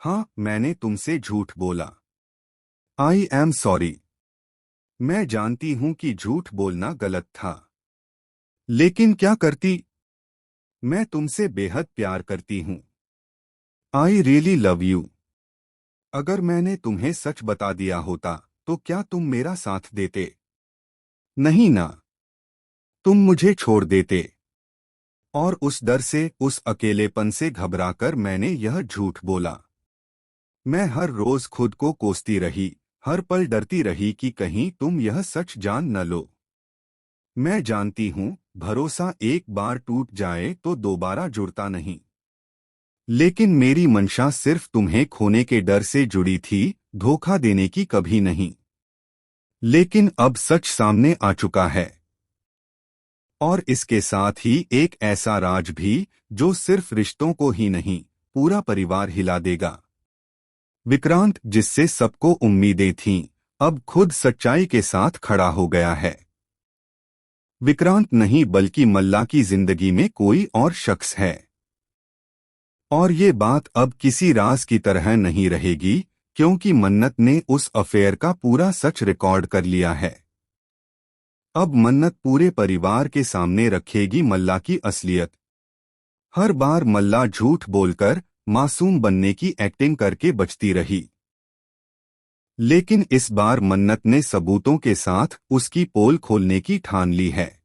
हाँ, मैंने तुमसे झूठ बोला। I am sorry. मैं जानती हूं कि झूठ बोलना गलत था। लेकिन क्या करती। मैं तुमसे बेहद प्यार करती हूं। I really love you. अगर मैंने तुम्हें सच बता दिया होता तो क्या तुम मेरा साथ देते? नहीं ना। तुम मुझे छोड़ देते। और उस डर से, उस अकेलेपन से घबराकर मैंने यह झूठ बोला। मैं हर रोज खुद को कोसती रही, हर पल डरती रही कि कहीं तुम यह सच जान न लो। मैं जानती हूँ, भरोसा एक बार टूट जाए तो दोबारा जुड़ता नहीं। लेकिन मेरी मंशा सिर्फ तुम्हें खोने के डर से जुड़ी थी, धोखा देने की कभी नहीं। लेकिन अब सच सामने आ चुका है। और इसके साथ ही एक ऐसा राज भी जो सिर्फ रिश्तों को ही नहीं, पूरा परिवार हिला देगा। विक्रांत, जिससे सबको उम्मीदें थीं, अब खुद सच्चाई के साथ खड़ा हो गया है। विक्रांत नहीं बल्कि मल्ला की जिंदगी में कोई और शख्स है। और ये बात अब किसी राज की तरह नहीं रहेगी, क्योंकि मन्नत ने उस अफेयर का पूरा सच रिकॉर्ड कर लिया है। अब मन्नत पूरे परिवार के सामने रखेगी मल्ला की असलियत। हर बार मल्ला झूठ बोलकर, मासूम बनने की एक्टिंग करके बचती रही। लेकिन इस बार मन्नत ने सबूतों के साथ उसकी पोल खोलने की ठान ली है।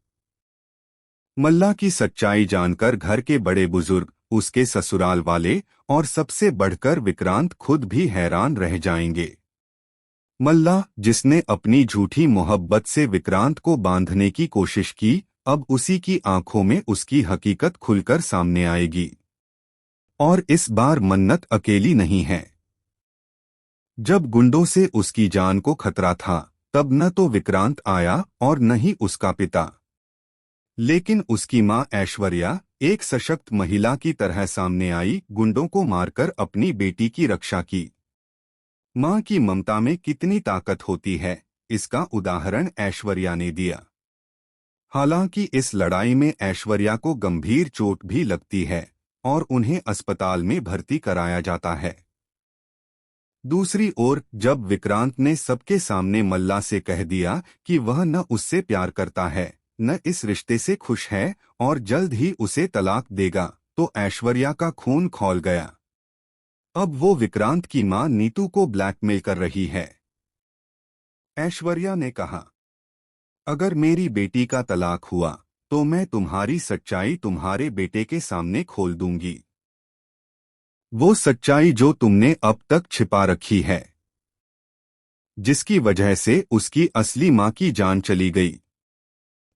मल्ला की सच्चाई जानकर घर के बड़े बुजुर्ग, उसके ससुराल वाले और सबसे बढ़कर विक्रांत खुद भी हैरान रह जाएंगे। मल्ला, जिसने अपनी झूठी मोहब्बत से विक्रांत को बांधने की कोशिश की, अब उसी की आंखों में उसकी हकीकत खुलकर सामने आएगी। और इस बार मन्नत अकेली नहीं है। जब गुंडों से उसकी जान को खतरा था, तब न तो विक्रांत आया और न ही उसका पिता, लेकिन उसकी मां ऐश्वर्या, एक सशक्त महिला की तरह सामने आई, गुंडों को मारकर अपनी बेटी की रक्षा की। मां की ममता में कितनी ताकत होती है, इसका उदाहरण ऐश्वर्या ने दिया। हालांकि इस लड़ाई में ऐश्वर्या को गंभीर चोट भी लगती है और उन्हें अस्पताल में भर्ती कराया जाता है। दूसरी ओर, जब विक्रांत ने सबके सामने मल्ला से कह दिया कि वह न उससे प्यार करता है, न इस रिश्ते से खुश है और जल्द ही उसे तलाक देगा, तो ऐश्वर्या का खून खौल गया। अब वो विक्रांत की मां नीतू को ब्लैकमेल कर रही है। ऐश्वर्या ने कहा, अगर मेरी बेटी का तलाक हुआ तो मैं तुम्हारी सच्चाई तुम्हारे बेटे के सामने खोल दूंगी। वो सच्चाई जो तुमने अब तक छिपा रखी है, जिसकी वजह से उसकी असली मां की जान चली गई।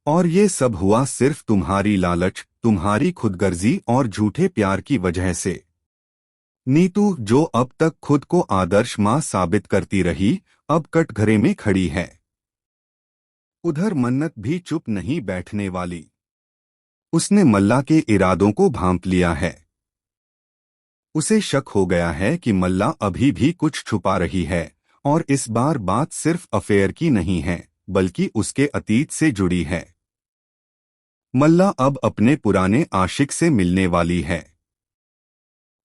और ये सब हुआ सिर्फ तुम्हारी लालच, तुम्हारी खुदगर्जी और झूठे प्यार की वजह से। नीतू, जो अब तक खुद को आदर्श मां साबित करती रही, अब कटघरे में खड़ी है। उधर मन्नत भी चुप नहीं बैठने वाली। उसने मल्ला के इरादों को भांप लिया है। उसे शक हो गया है कि मल्ला अभी भी कुछ छुपा रही है, और इस बार बात सिर्फ अफेयर की नहीं है, बल्कि उसके अतीत से जुड़ी है। मल्ला अब अपने पुराने आशिक से मिलने वाली है।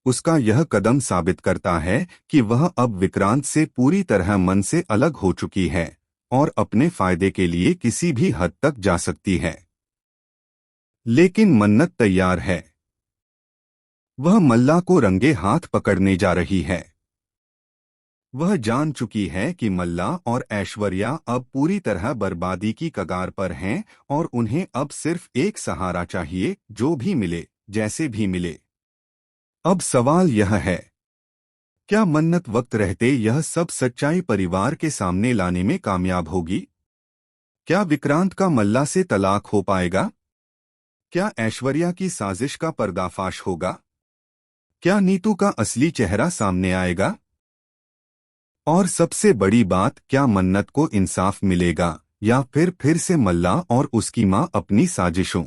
उसका यह कदम साबित करता है कि वह अब विक्रांत से पूरी तरह मन से अलग हो चुकी है और अपने फायदे के लिए किसी भी हद तक जा सकती है। लेकिन मन्नत तैयार है। वह मल्ला को रंगे हाथ पकड़ने जा रही है। वह जान चुकी है कि मल्ला और ऐश्वर्या अब पूरी तरह बर्बादी की कगार पर हैं और उन्हें अब सिर्फ एक सहारा चाहिए, जो भी मिले, जैसे भी मिले। अब सवाल यह है, क्या मन्नत वक्त रहते यह सब सच्चाई परिवार के सामने लाने में कामयाब होगी? क्या विक्रांत का मल्ला से तलाक हो पाएगा? क्या ऐश्वर्या की साजिश का पर्दाफाश होगा? क्या नीतू का असली चेहरा सामने आएगा? और सबसे बड़ी बात, क्या मन्नत को इंसाफ मिलेगा या फिर से मल्ला और उसकी मां अपनी साजिशों